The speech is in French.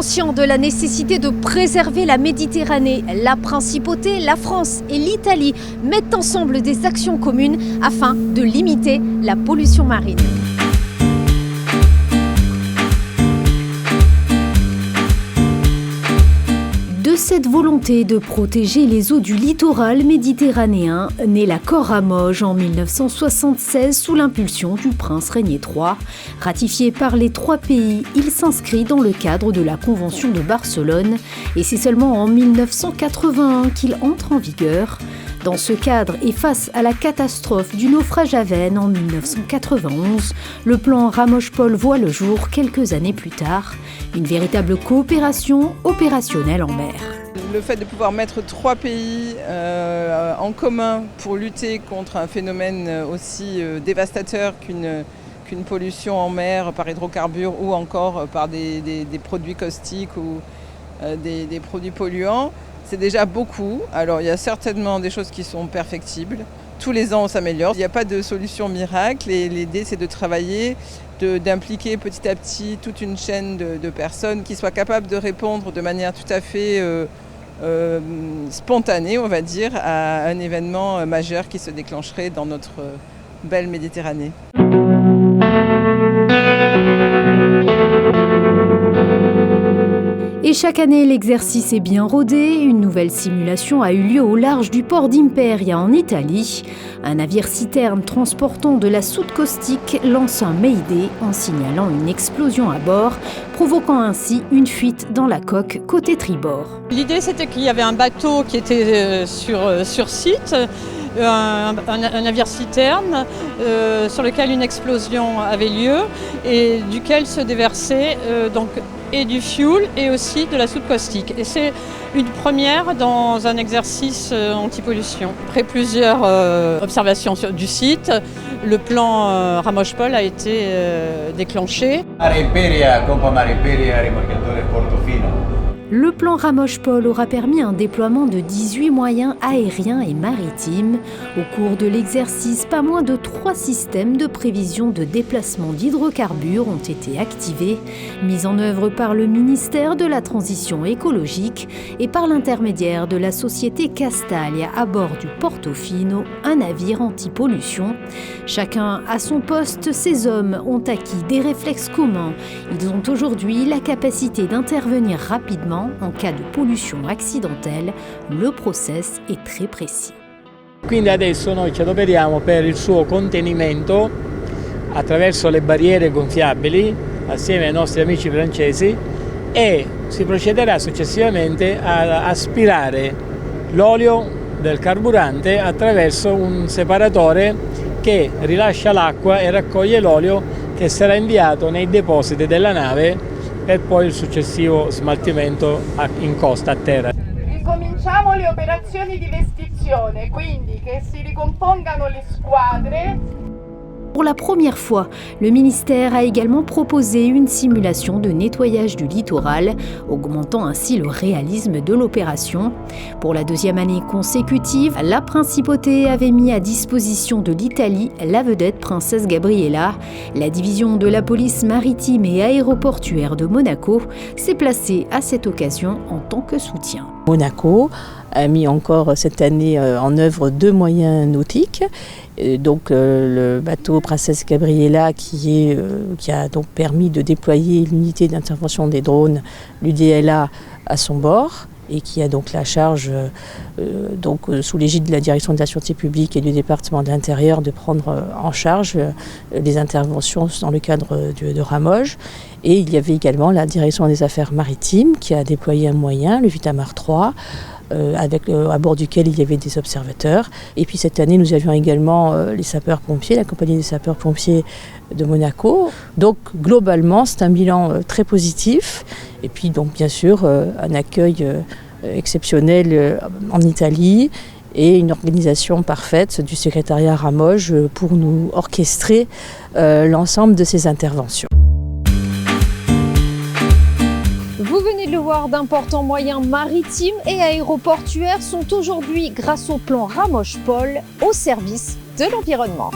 Conscient de la nécessité de préserver la Méditerranée, la Principauté, la France et l'Italie mettent ensemble des actions communes afin de limiter la pollution marine. De cette volonté de protéger les eaux du littoral méditerranéen naît l'accord Ramoge en 1976 sous l'impulsion du prince Régnier III. Ratifié par les 3 pays, il s'inscrit dans le cadre de la Convention de Barcelone et c'est seulement en 1981 qu'il entre en vigueur. Dans ce cadre et face à la catastrophe du naufrage à Veynes en 1991, le plan Ramoge-Pol voit le jour quelques années plus tard. Une véritable coopération opérationnelle en mer. Le fait de pouvoir mettre 3 pays en commun pour lutter contre un phénomène aussi dévastateur qu'une pollution en mer par hydrocarbures ou encore par des produits caustiques ou des produits polluants, c'est déjà beaucoup. Alors il y a certainement des choses qui sont perfectibles. Tous les ans on s'améliore. Il n'y a pas de solution miracle et l'idée c'est de travailler, d'impliquer petit à petit toute une chaîne de personnes qui soient capables de répondre de manière tout à fait spontanée, on va dire, à un événement majeur qui se déclencherait dans notre belle Méditerranée. Et chaque année, l'exercice est bien rodé. Une nouvelle simulation a eu lieu au large du port d'Imperia en Italie. Un navire-citerne transportant de la soude caustique lance un Mayday en signalant une explosion à bord, provoquant ainsi une fuite dans la coque côté tribord. L'idée, c'était qu'il y avait un bateau qui était sur site, un navire-citerne sur lequel une explosion avait lieu et duquel se déversait et du fuel et aussi de la soude caustique. Et c'est une première dans un exercice anti-pollution. Après plusieurs observations du site, le plan Ramoge-Pol a été déclenché. Le plan Ramoge-Pol aura permis un déploiement de 18 moyens aériens et maritimes. Au cours de l'exercice, pas moins de 3 systèmes de prévision de déplacement d'hydrocarbures ont été activés, mis en œuvre par le ministère de la Transition écologique et par l'intermédiaire de la société Castaglia à bord du Portofino, un navire anti-pollution. Chacun à son poste, ces hommes ont acquis des réflexes communs. Ils ont aujourd'hui la capacité d'intervenir rapidement en cas de pollution accidentelle. Le process est très précis. Quindi adesso noi ci adoperiamo per il suo contenimento attraverso le barriere gonfiabili assieme ai nostri amici francesi e si procederà successivamente ad aspirare l'olio del carburante attraverso un separatore che rilascia l'acqua e raccoglie l'olio che sarà inviato nei depositi della nave per poi il successivo smaltimento in costa a terra. Ricominciamo le operazioni di vestizione, quindi che si ricompongano le squadre. Pour la première fois, le ministère a également proposé une simulation de nettoyage du littoral, augmentant ainsi le réalisme de l'opération. Pour la 2e année consécutive, la Principauté avait mis à disposition de l'Italie la vedette Princesse Gabriella. La division de la police maritime et aéroportuaire de Monaco s'est placée à cette occasion en tant que soutien. Monaco a mis encore cette année en œuvre 2 moyens nautiques. Donc le bateau Princesse Gabriella qui a donc permis de déployer l'unité d'intervention des drones, l'UDLA, à son bord et qui a donc la charge, sous l'égide de la Direction de la Sûreté publique et du département de l'Intérieur, de prendre en charge les interventions dans le cadre de Ramoge. Et il y avait également la Direction des Affaires maritimes qui a déployé un moyen, le Vitamar 3, à bord duquel il y avait des observateurs. Et puis cette année, nous avions également les sapeurs-pompiers, la compagnie des sapeurs-pompiers de Monaco. Donc globalement, c'est un bilan très positif. Et puis donc bien sûr, un accueil exceptionnel en Italie et une organisation parfaite du secrétariat Ramoge pour nous orchestrer l'ensemble de ces interventions. Vous venez de le voir, d'importants moyens maritimes et aéroportuaires sont aujourd'hui, grâce au plan Ramoge-Pol, au service de l'environnement.